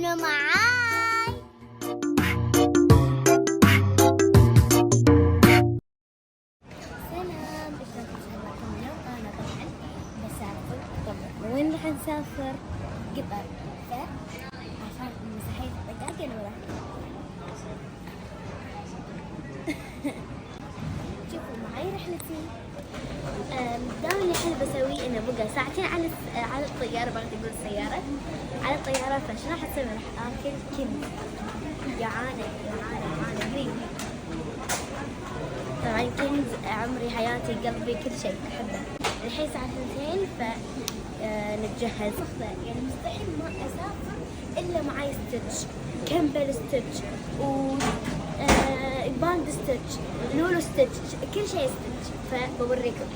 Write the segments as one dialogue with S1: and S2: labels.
S1: كونوا معاي. سلام، شلونكم اليوم؟ أنا طبعا بسافر. طبعا وين راح نسافر؟ قطر. عشان مسحيت الدقاق الأولى. شوفوا معي رحلتي. الدوام اللي احنا بسويه انه بقى ساعتين على الطياره، بغيت اقول السياره على الطياره. فشو راح اسوي؟ راح اكل كنز. جعانه قريب. طبعا كنز عمري حياتي قلبي كل شيء احبه. الحين الساعه 2 نتجهز. يعني مستحيل ما اسافر الا معي ستيتش، كامبل ستيتش، و باند ستيتش، لولو ستيتش، كل شيء ستيتش. فبوريكم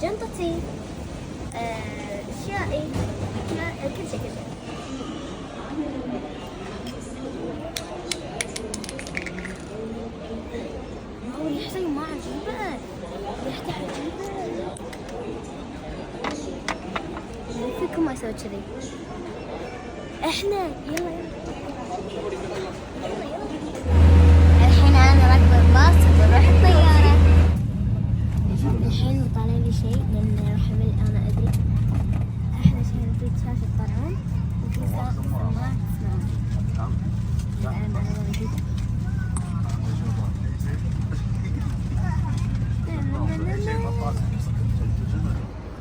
S1: جنطتي، اشيائي، كل شيء. ريحته ما عجيبه، ريحته عجيبه. فيكم ما يسوي كذي. احنا يلا الحين انا راكبه الباص وبروح الطياره. الحين طالع لي شيء من حمل، انا ادري. احلى شيء في شاشه الطيران وفي سماعه تسمعون. انا موجوده.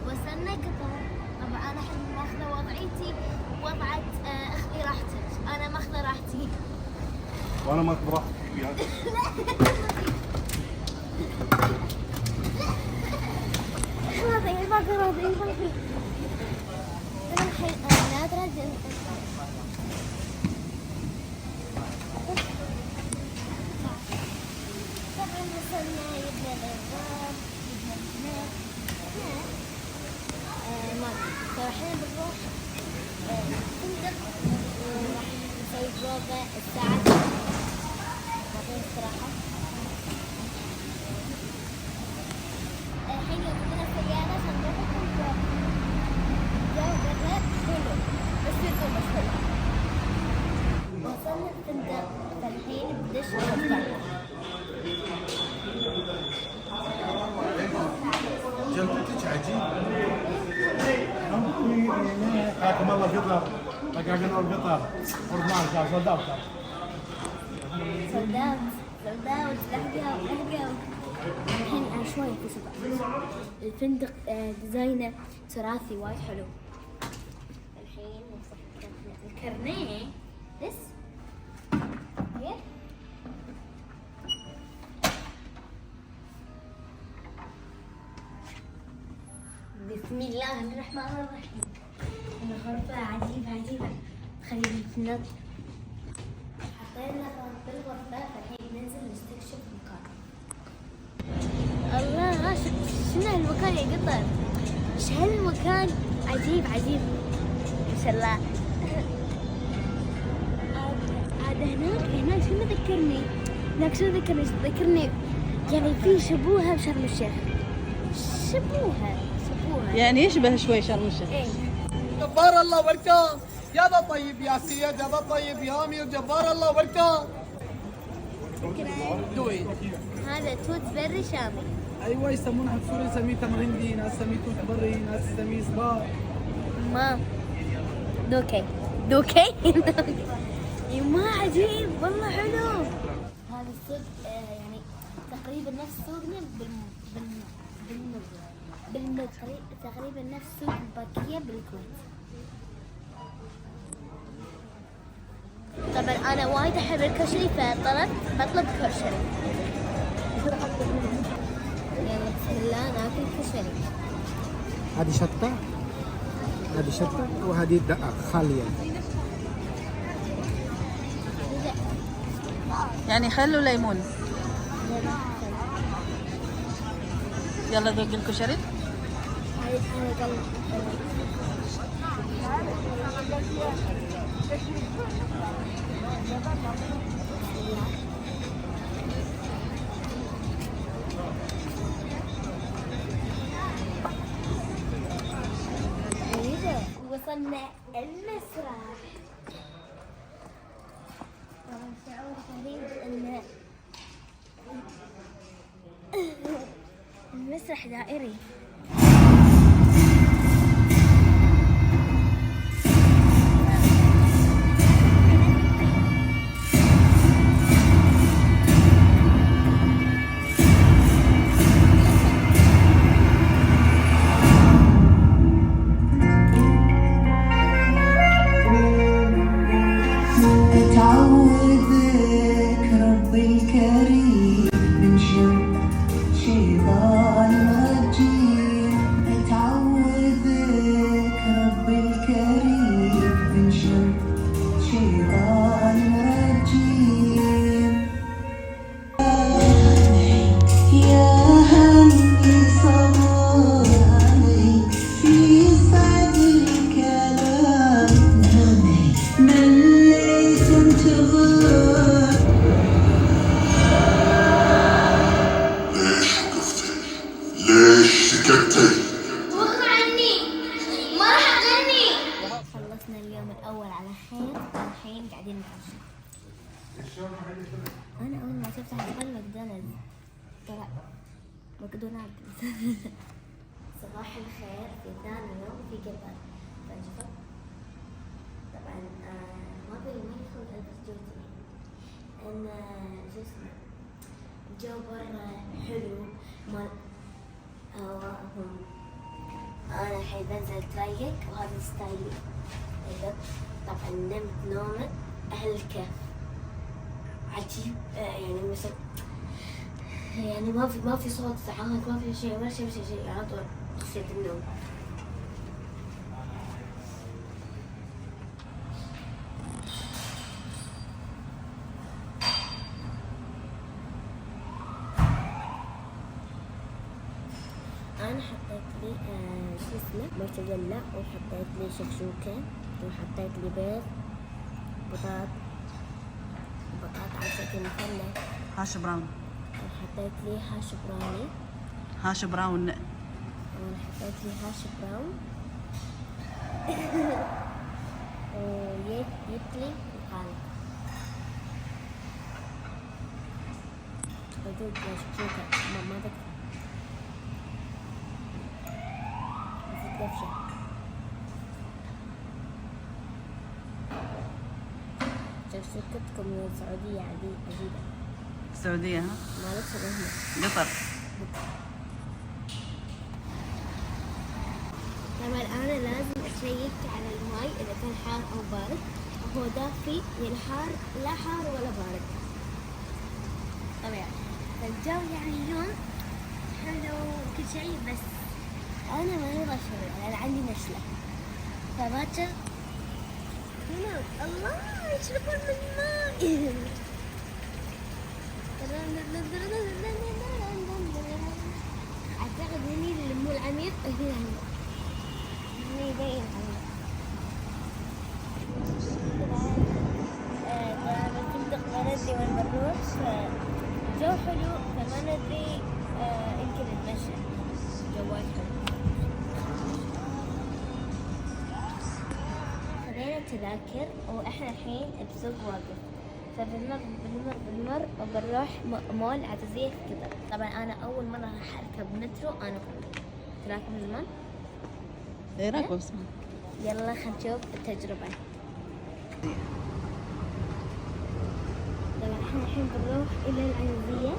S1: وصلنا قطر. طبعا انا الحين ماخذه وضعيتي وضعت اخذي راحتك. انا ماخذه راحتي
S2: وانا ماخذ راحتي وياك.
S1: راضي. انا الحين نادرة طبعا وصلنا. يبنى الابواب، يبنى البنات. ما فالحين بنروح فندق وراح نسوي بروفا الساعة 9 بعدين استراحة. الحين ياخذنا السيارة عشان نروح الفندق. الجو برا حلو بس يطول بس حلو. وصلنا الفندق فالحين بدش الفطار.
S2: جنطتك عجيب. حياكم الله قطر. رجعنا القطر. ورمان كان صدقت. لحقوا. الحين شوي في سباق. الفندق ديزاينه تراثي وايد حلو. الحين وصلت الكرنيه بس. بسم الله الرحمن الرحيم. الغرفة عجيبة. خلينا نتنط. حطينا بالغرفة فالحين ننزل نستكشف المكان. الله شنو هالمكان يا قطر؟ ايش هالمكان عجيب ما شاء الله. عاد هناك شنو ذكرني؟ ذكرني يعني في شبوهة بشرم الشيخ. شبوهة
S3: يعني يشبه شوي شرم الشيخ.
S1: ايه.
S4: جبار الله بركان. يا طيب يا سيد، يا طيب يا امير. جبار الله بركان. دوي
S1: هذا توت بري شامي.
S4: ايوه يسمونه بسوري نسميه تمر هندي، ناس تسميه توت بري، ناس تسميه صبار.
S1: ما دوكي ما عجيب والله حلو. هذا السوق يعني تقريبا نفس سوقنا تقريبا نفس سوق باكية بالكويت. طبعا انا وايد احب الكشري بطلب كشري. يلا بسم الله ناكل كشري.
S5: هذه شطة وهذه دقة خالية.
S3: يعني خل وليمون. يلا ذوق الكشري.
S1: وصلنا المسرح. شعور غريب ان المسرح دائري.
S6: تعوذك ربي الكريم من شر شيطان رجيم. تعوذك ربي الكريم من شر شيطان رجيم. يا هني صبري في صدر الكلام مليت انتظر.
S7: ليش وقفتي؟ ليش سكتي؟
S1: وقف عني، ما راح اغني. خلصنا اليوم الاول على خير، الحين قاعدين نتعشى. انا اول ما شفت محل ماكدونالدز طلع ماكدونالدز. صباح الخير، في ثاني يوم في قطر فجفة. طبعا ما يدخل البس جوتي ان شو اسمه الجو برا حلو مال هواهم. انا الحين بنزل تريق وهذا ستايلي. طبعا نمت نومة اهل الكهف عجيب. يعني مثل يعني ما في صوت ساعات، ما في شيء ولا شيء على طول خشيت النوم. أنا حطيت لي شو اسمه مرتجلة، وحطيت لي شكشوكة، وحطيت لي بيض، بطاط على شكل مثلث،
S3: هاش براون.
S1: وحطيت لي هاش براوني،
S3: هاش براون.
S1: وأنا حطيت لي هاش براون ويبلي وقالب حدود شكشوكة ما ذكر دفشة. شكشوكتكم من السعودية عجيبة.
S3: السعودية ها؟
S1: مالتهم هنا
S3: قطر.
S1: طبعا أنا لازم أشيك على الماي إذا كان حار أو بارد. هو دافي يعني حار، لا حار ولا بارد طبعا. فالجو يعني اليوم حلو وكل شيء، بس أنا ما أبغى شوي، أنا عندي نشلة فباكر هنا. الله يشربون من الماء. أعتقد هني اللي العميق هنا يبين طبعا الفندق ما ندري وين بنروح، فالجو حلو فما ندري. يمكن نتمشى، الجو وايد حلو. خذينا تذاكر وإحنا الحين بسوق واقف، فبنمر وبنروح مول عزيزية في قطر. طبعا أنا أول مرة راح أركب مترو أنا وكلكم. تراكم من زمان؟
S3: ايه راكب اسمه؟
S1: يلا خلينا نشوف التجربة. طبعا احنا الحين بنروح إلى العزيزية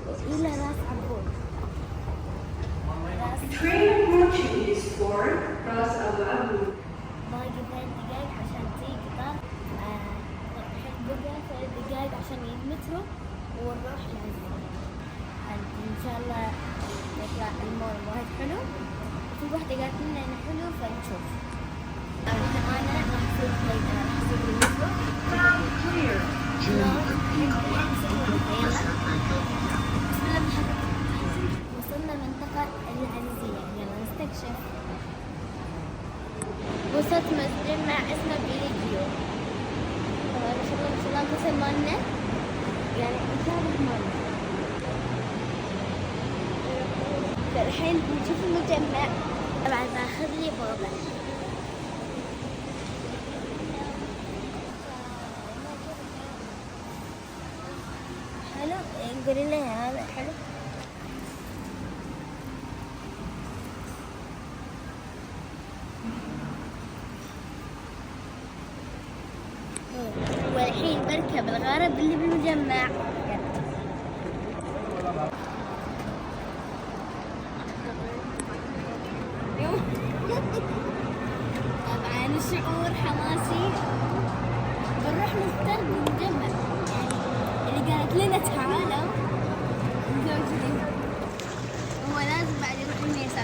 S1: وإلى راس عبود. باقي 3 دقايق عشان تيجي قطار. الحين بقى 3 دقايق عشان يجي المترو ونروح العزيزية. إن شاء الله يطلع المول وايد حلو. في واحدة قالت لنا إنه حلو فنشوف. أنا راح أسوق المترو. وصلنا منطقة العزيزية، يلا نستكشف. وصلت مجمع اسمه بيليجيو. طبعا ما شاء الله مثل مالنا، يعني مشابه مالنا. فالحين بنشوف المجمع. طبعا باخذ لي بوبا. حلو؟ قولي لها هذا حلو. والحين بركب الغرب اللي بالمجمع. طبعا شعور حماسي. بنروح نفطر بالمجمع، اللي قالت لنا تعالوا نسوي. هو لازم بعد يروح الميسا.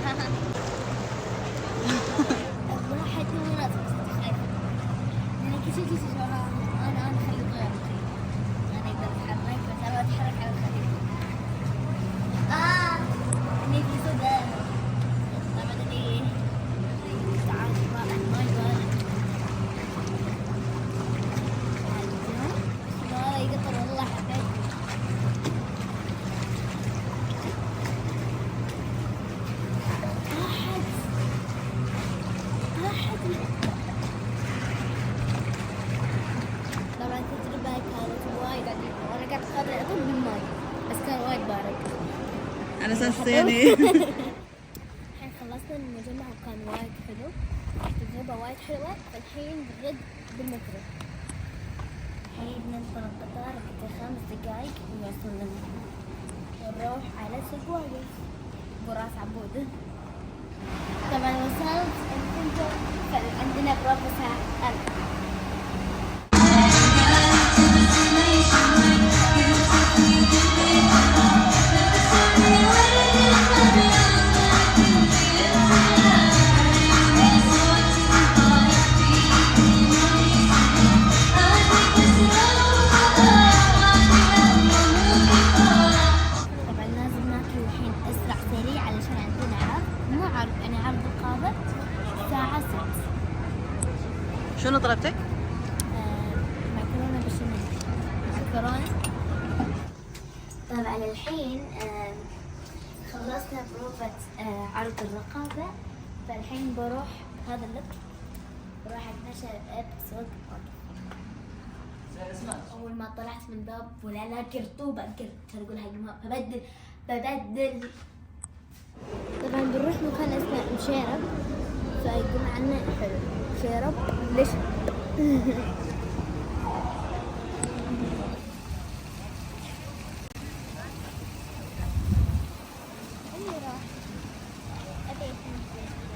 S1: الواحد هو لازم تتخيل انا كل شيء انا خليط غير انا اقدر اتحرك، بس انا بتحرك على الخليط. اني في سودان طبعا اني تعال ما يبان هذا يقطر والله حبيت. طبعا التجربة كانت وايد عجيبة، وانا قاعدة اخذ اطول من ماي بس كان وايد بارد.
S3: على اساس يعني
S1: الحين خلصنا المجمع وكان وايد حلو، تجربة وايد حلوة. الحين بنرد بالمترو، الحين ننطر القطار حتى 5 دقايق ويوصلنا ونروح على سوق واقف براس عبود. طبعا وصلت الفندق عندنا بروفة ساعة 4. طبعا لازم ناكل الحين اسرع سريع علشان عندنا عرض، مو عرض يعني عرض رقابة الساعة 6.
S3: شنو طلبتك؟
S1: مكرونة بشاميل. مكرونة. طبعا الحين خلصنا بروفة عرض الرقابة، فالحين بروح هذا اللوك، بروح اتمشى بسوق واقف. أول ما طلعت من الباب ولا لا رطوبة قلت أقول هاي الماء ببدل. طبعا بنروح مكان اسمه مشيرب، فيقول عنه حلو مشيرب ليش؟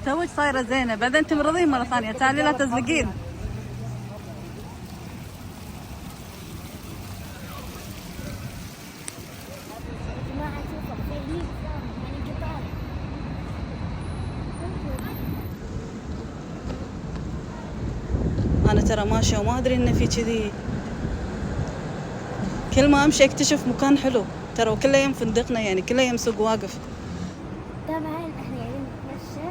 S3: توك صايرة زينة، بعدين تمرضين مرة ثانية، تعالي لا تزلقين. أنا ترى ماشية وما أدري إن في كذي، كل ما أمشي أكتشف مكان حلو ترى، وكل يوم فندقنا يعني كل يوم سوق واقف.
S1: طبعا احنا قاعدين نتمشى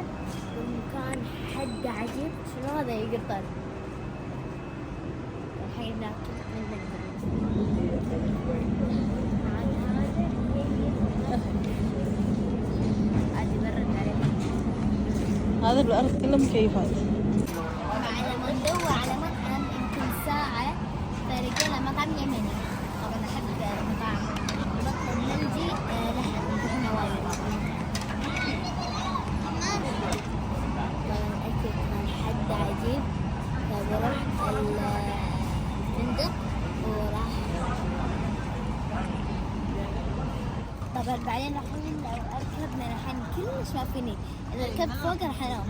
S1: بالمكان حد عجيب. شنو هذا يقطر؟ الحين ناكل من عادي برد عليه.
S3: هذا بالأرض كله مكيفات.
S1: على ما ندور على مطعم يمكن ساعة، فلقينا مطعم يمني. طبعا أحب المطاعم بطل مندي لحم وإحنا وايد. طبعا الأكل كان حد عجيب، فرحت الفندق وراح. طبعا بعدين الحين ركبنا الحين كلش ما فيني، إذا ركبت فوق راح أنام.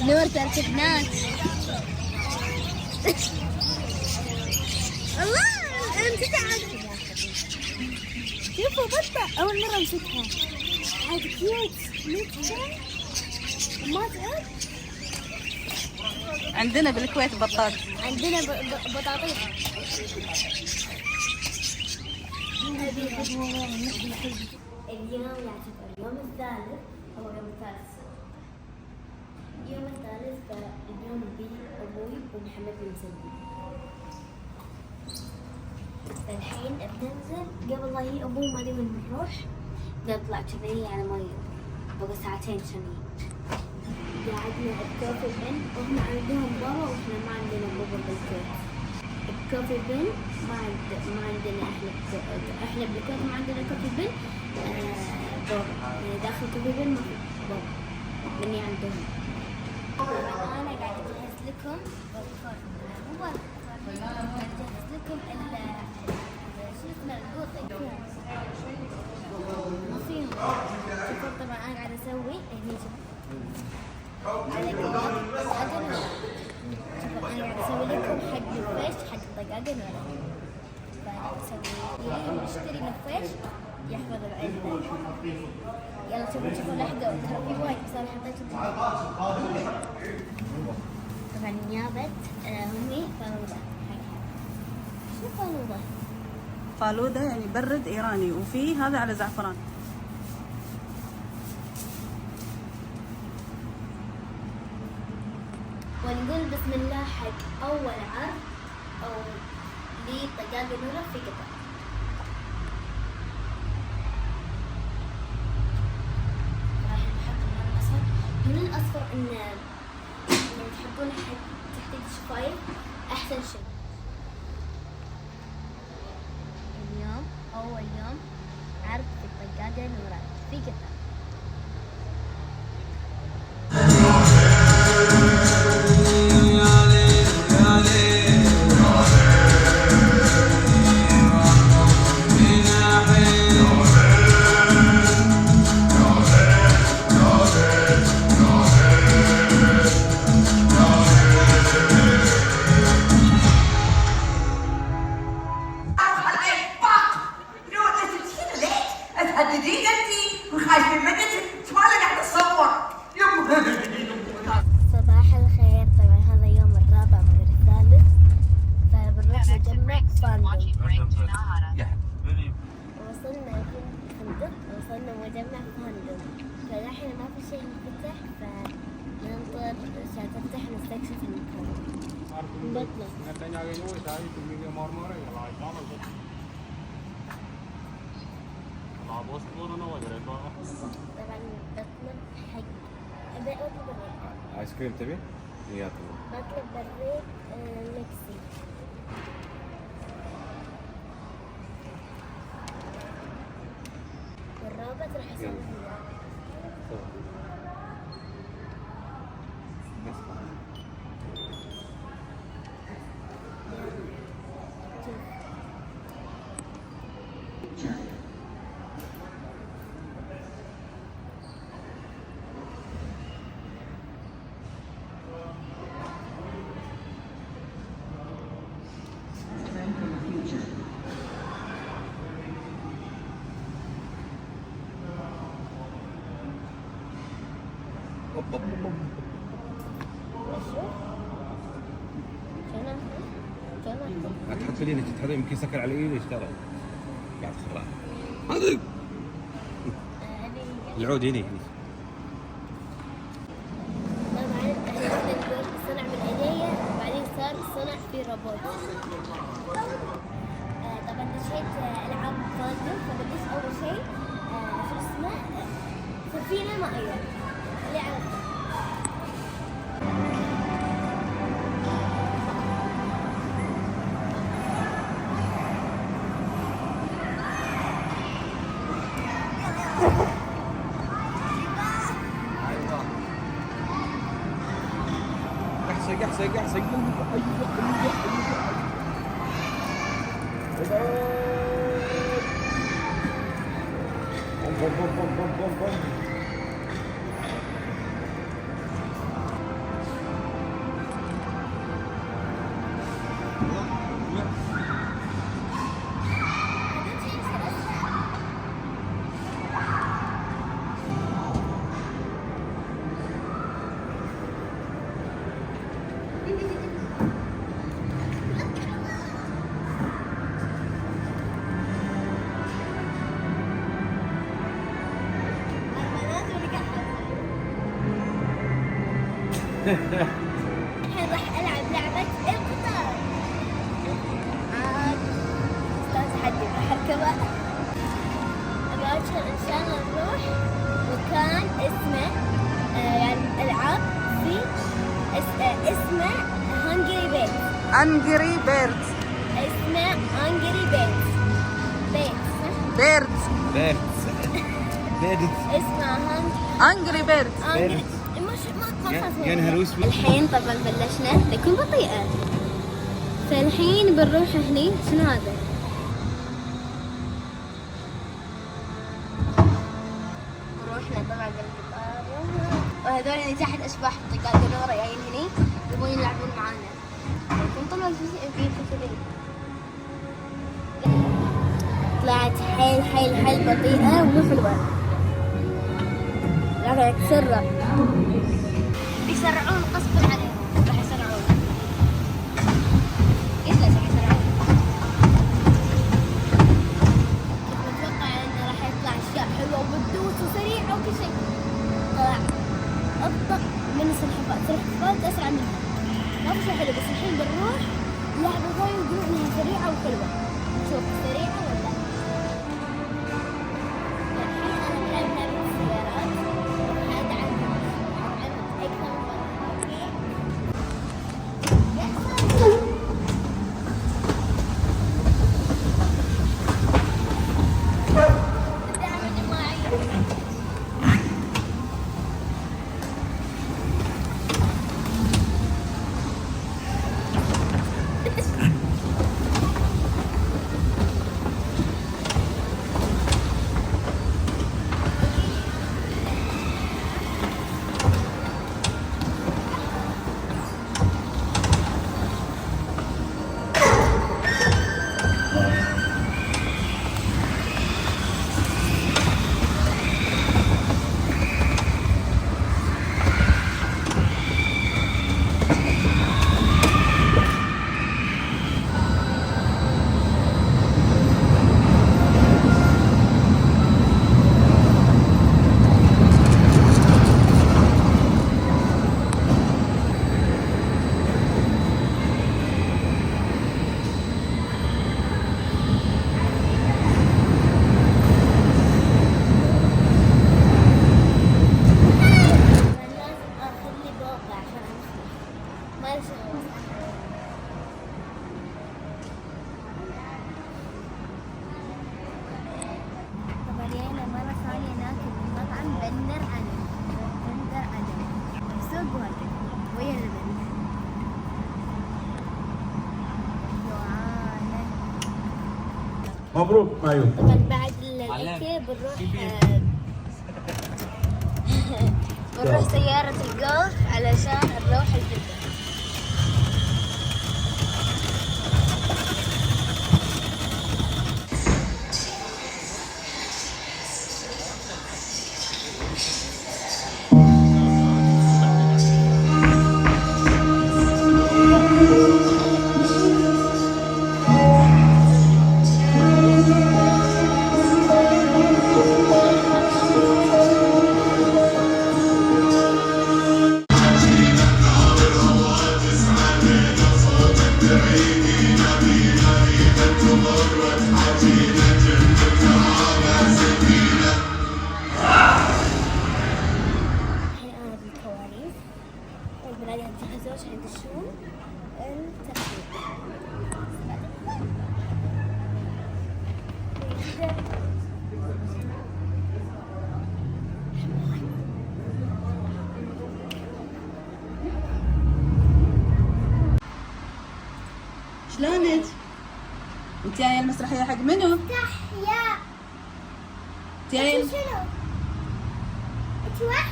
S1: نور تركبناك. الله امسكها. شوفوا بطة أول مرة أمسكها. عاد كيوت ما تعب.
S3: عندنا بالكويت بطاط.
S1: عندنا بطاطيس. اليوم يعتبر اليوم الثالث، هو يوم الثالث. اليوم الثالث فاليوم بي أبوي ومحمد بنزل. الحين بننزل قبل لا يجي أبوي ما أدري وين نروح، نطلع كذي على ما بقى ساعتين عشان يجي. قعدنا بكوفي بن وهم عندهم بابا واحنا ما عندنا بابا بالكويت. بكوفي بن ما عندنا احنا بالكويت ما عندنا كوفي بن بابا، يعني داخل كوفي بن ما في بابا مني عندهم. انا قاعد اجهز لكم قاعد اجهز لكم شو اسمه القوطي وفيهم. شوفوا طبعا انا قاعد اسوي هني على قوام الطقاقن. شوفوا انا قاعد اسوي لكم حق نفيش حق الطقاقن ولا فاسوي اللي يشتري نفيش يحفظ العلبة. يلا شوفوا لحقوا ترى في وايد بس انا حطيت طبعا نيابة امي فالوضة. شو فالوضة؟
S3: فالودة يعني برد ايراني، وفي هذا على زعفران.
S1: ونقول بسم الله حق أول عرض أو لطقاقن نورة في قطر. راح نحط من الأصفر. من الأصفر إن تحطون حق تحت الشفايف أحسن شيء. اليوم أول يوم عرض في طقاقن نورة في قطر.
S8: تهددين انتي وخايفين منك انت ما قاعد تصور.
S1: صباح الخير. طبعا هذا يوم الرابع من الثالث، فبنروح مجمع فاندوم. وصلنا الفندق، وصلنا مجمع فاندوم، فالحين ما في شيء ينفتح فننطر عشان تفتح نستكشف المكان. بطلب طبعا بطلب حق بطلب بريد.
S5: ايس كريم تبي؟ يلا
S1: بطلب بريد ميكسي. والرابط راح يسوي
S5: لا تحط لي انك تحط يمكن سكر على ايدك ترى قاعد خراب. هذا العود هني.
S1: طبعا احنا نقول صنع بالايديا، بعدين صار صنع في روبوت. طبعا دشيت العاب فاندوم، فبديش اول شيء شو اسمه سفينه مائيه لعبه.
S5: احسق
S1: الحين راح ألعب لعبة القطار. عاد استاذ حدي راح أركبه. باكر إن شاء الله نروح مكان اسمه يعني ألعاب اسمه هنجري بيت.
S3: انجري بيردز.
S1: اسمه هنجري بيت.
S3: بيردز.
S1: اسمه
S3: انجري بيردز.
S5: يعني هالوسبي.
S1: الحين طبعا بلشنا نكون بطيئة، فالحين بنروح هني. شنو هذا؟ روحنا طبعا بالقطار، وهذول اللي تحت اشباح الطقاطقة جايين هني يبون يلعبون معانا. يكون طلعوا في كثيرين. طلعت حيل بطيئة ومو حلوة. راح يتسرع، بيسرعون غصبا عليهم. راح يسرعون. ايش ليش راح يسرعون؟ كنت متوقع انه راح يطلع اشياء حلوة وبتدوس وسريعة وكل شيء. طلع ابطأ من السلحفاة اسرع منها. ما في شيء حلو، بس الحين بنروح لعبة ثانية يقولون انها سريعة وحلوة. شوف سريعة ولا؟
S7: مبروك مايو.
S1: طبعا بعد الاكل بنروح سيارة الجولف علشان نروح الجدة.
S3: شلونك؟ انت جايه المسرحيه حق منو؟
S1: تحيا.
S3: جايه
S1: شنو؟ انت وحش؟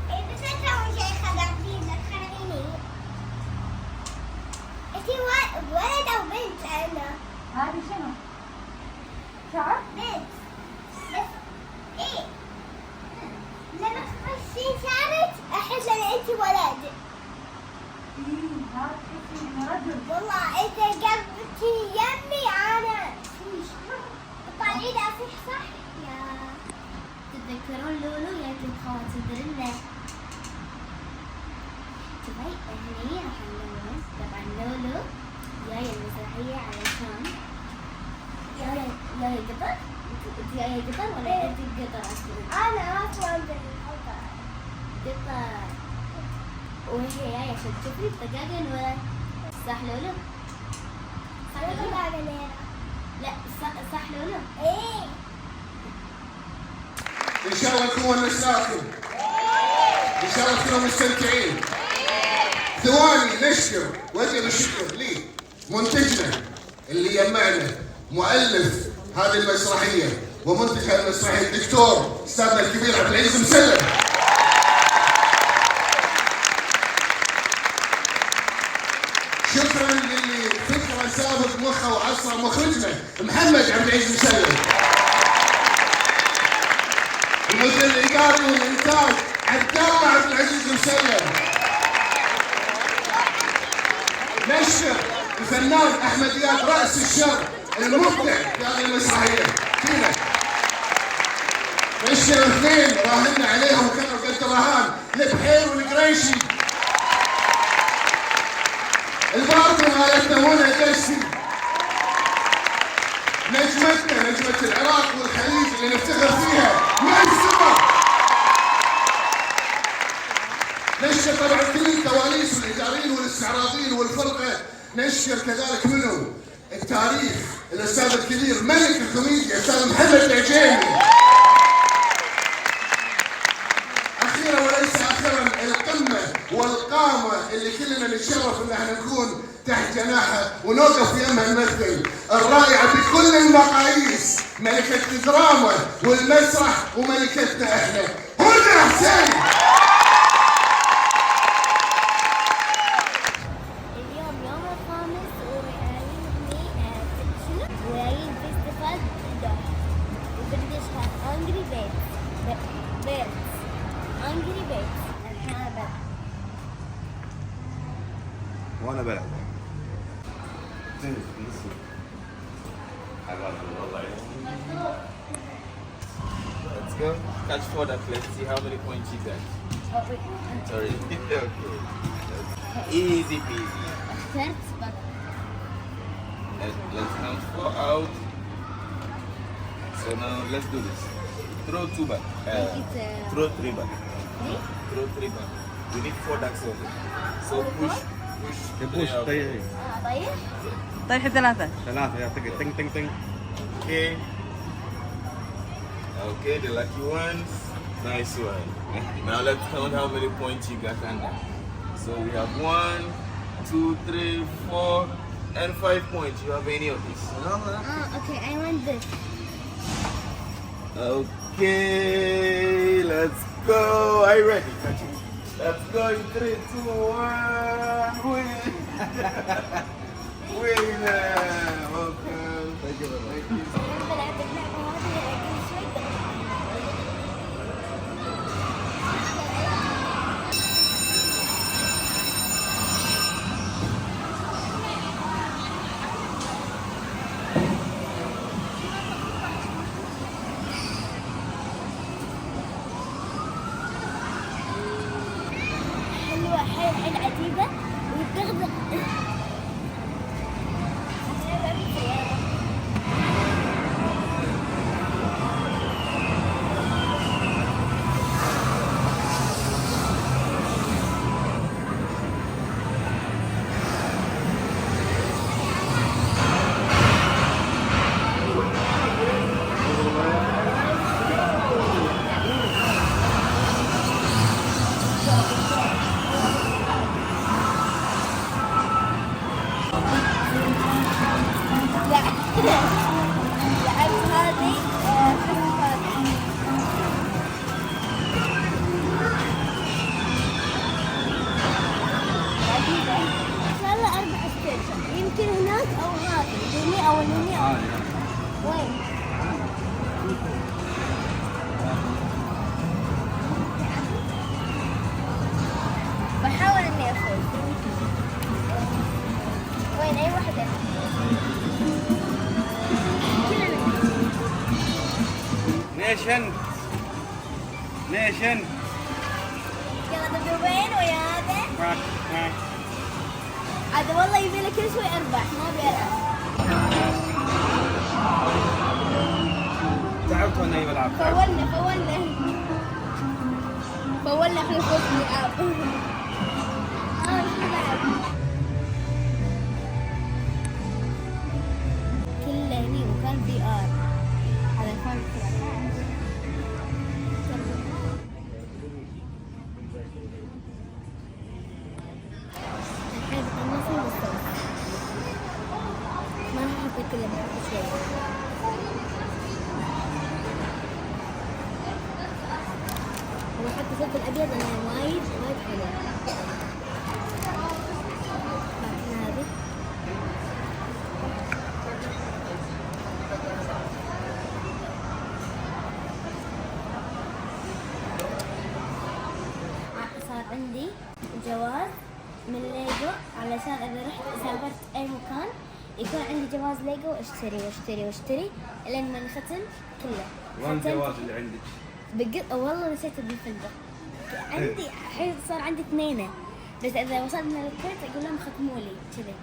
S1: بس لا تسوي شيء خدعتيني تخرعيني. انت ولد او بنت انا؟
S2: هذه شنو؟
S1: شعر؟ بنت. بس ايه؟ لما تقصين شعرك احس ان انت ولد. والله انت قلبتي يمي انا. طالعين اصيح صح يا. تتذكرون لولو يا كنت خواتي درنا؟ تبي هني راح نلون. طبعا لولو جاية المسرحية علشان جاية قطر. انت جاية قطر ولا انت قطر اصلا؟ انا اصلا بالقطر.
S2: قطة وهي جاية عشان تشوفني الدجاجة ولا صح لولو؟ صح لولو؟ لا صح لولو؟ ايه
S4: ان شاء الله نكون ونسناكم. ان شاء الله تكونوا مستمتعين. ثواني نشكر وجه الشكر لمنتجنا اللي يجمعنا، مؤلف هذه المسرحيه ومنتج هذه المسرحيه الدكتور استاذنا الكبير عبد العزيز مسلم. شكرا للي فكره سابق مخه وعصره مخرجنا محمد عبد العزيز مسلم. المدير الاداري والانتاج عبد الله عبد العزيز مسلم. نشر الفنان احمد اياد راس الشر المبدع في هذه المسرحيه فينا. نشر اثنين راهنا عليهم كانوا قد رهان البحير والقريشي. الباردة مالتنا منى دسي. نجمتنا نجمة العراق والخليج اللي نفتخر فيها مع السماء. نشر طبعا كل الكواليس والاداريين والاستعراضيين والفرقه. نشر كذلك منه التاريخ الاستاذ الكبير ملك الكوميديا الاستاذ محمد العجيمي. اخيرا وليس اخرا القمه والقامه اللي كلنا نتشرف ان احنا نكون تحت جناحها ونوقف يمها المثل الرائعه بكل المقاييس، ملكه الدراما والمسرح وملكتنا احنا هدى حسين.
S2: اليوم يوم الخامس ورايين فيستيفال الدوحة وبندشها أنجري بيتس أنجري بيتس الحين أنا
S5: وانا بلعب.
S9: Let's go. Catch for that. Let's see how many points you got. Sorry. Okay. Easy peasy.
S2: اخترت بط
S9: Let's count 4 out. So now let's do this. Throw 2 back. Throw 3 back. Throw 3 back. We need 4 ducks only. So push.
S5: بوش طيح
S2: طيب
S3: طيح ثلاثة.
S5: يا تنك تنك تنك.
S9: Okay. Okay, the lucky ones. Nice one. Now let's count how many points you got under. So we have 1, 2, 3, 4, and 5 points. You have any of these?
S2: okay I want this.
S9: Okay, let's go. Are you ready? Let's go in 3, 2, 1. Win. Winner. Welcome. Thank you very much. Thank you.
S2: بلعب اللعبة هذه كل شوي حلوة حيل عجيبة وتغدق. لعبت هذه عجيبة. إن شاء الله 4 ستيشن يمكن هناك أو هذه هني أو هني أو وين؟ بحاول إني أفوز. وين أي واحدة؟
S5: نيشن
S2: يلا دبوبين ويا هذا. هذا والله يبي له كل شوي اربح ما بيلعب.
S5: تعبت وانا بلعب.
S2: فولنا
S1: احنا فوق نلعب. كله هني وكان في ار على فان الحين خلصنا بالصوت ما راح اتكلم شيء. وحتى صوت الابيض انا وايد حلو. هذه صار عندي جواز من ليجو علشان اذا رحت سافرت اي مكان يكون عندي جواز ليجو واشتري لين ما نختم كله.
S5: وين الجواز اللي عندك؟
S1: والله نسيته بالفندق. عندي الحين صار عندي 2 بس اذا وصلنا للكويت اقول لهم ختموا لي كذي.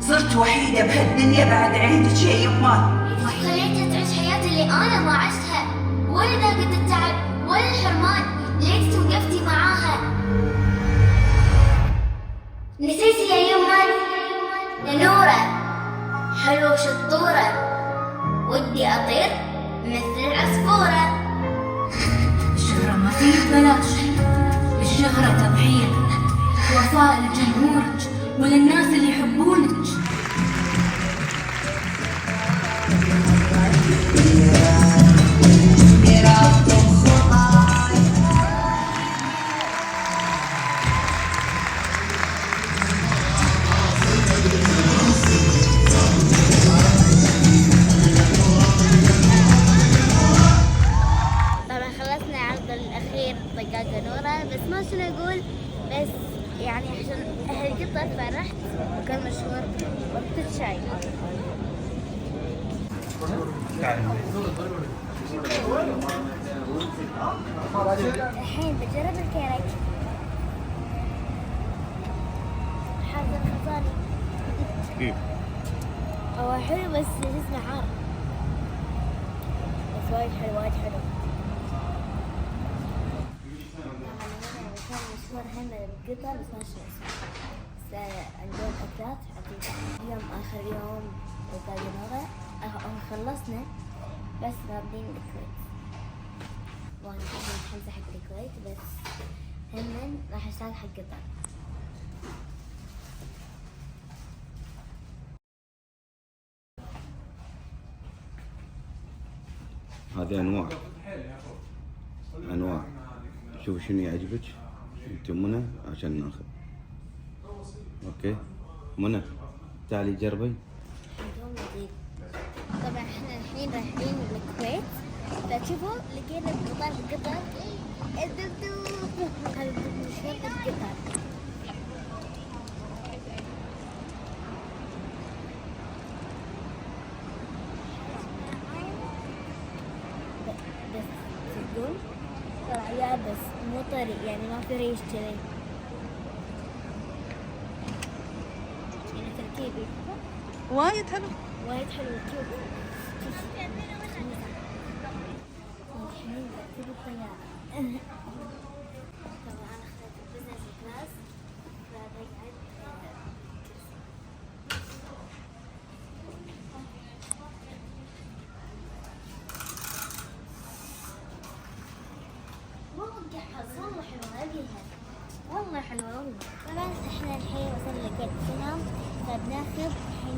S8: صرت وحيدة بهالدنيا بعد عندك يا يمه.
S2: خليتها تعيش حياتي اللي أنا ما عشتها، ولا ذاقت التعب ولا الحرمان، ليت توقفتي معاها. نسيتي يا يمه يا نورة حلوة شطورة، ودي أطير مثل العصفورة.
S10: الشهرة ما فيه ببلاش، الشهرة تضحية، وفاء لجمهورك وللناس اللي يحبونك.
S1: طبعا خلصنا عرض الأخير طقاقة نورة، بس ما شنو أقول، بس يعني عشان هالقطة فرحت وكان مشهور وقت الشاي. الحين بجرب الكيرك حاضر خزاني.
S5: كيف؟
S1: هو حلو بس جسمه حار، بس وايد حلو وايد حلو. كان مشهور هنا القطة بس ما شو اسمه، بس عندهم أكلات عجيبة. اليوم آخر يوم طقاقة نورة، خلصنا بس ناقدين الكويت، وانا الحين حق الكويت بس هم راح اشتغل حق قطر.
S5: هذه انواع شوف شنو يعجبك انت منى عشان ناخذ. اوكي منى تعالي جربي.
S1: عندهم جديد. طبعا احنا الحين رايحين الكويت، فتشوفوا لقينا بقطار قطر الدبدوب، هذا مشهور بالقطر. بس تقول طلع يابس مو طري، يعني ما في ريش كذي، يعني تركيبي
S3: وايد حلو.
S1: وايد حلو كيوت. الحين بركب الطيارة. طبعا أنا أخذت البزنس كلاس فبقعد كرسي. والله حلوة والله.
S2: طبعا احنا الحين وصلنا لكل سنة، فبناخذ الحين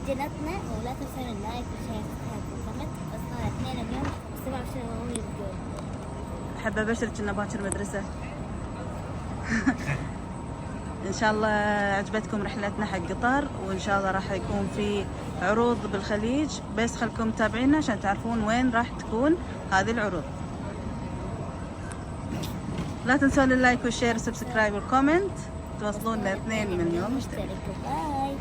S2: جنتنا، ولا تنسون اللايك والشير والكومنت. وصلنا 2 اليوم 27 يوم.
S3: أحب أبشرك إنه باكر مدرسة. إن شاء الله عجبتكم رحلتنا حق قطر، وإن شاء الله راح يكون في عروض بالخليج، بس خلكم متابعينا عشان تعرفون وين راح تكون هذه العروض. لا تنسون اللايك والشير والسبسكرايب والكومنت، توصلون ل 2 مليون مشترك.
S2: باي.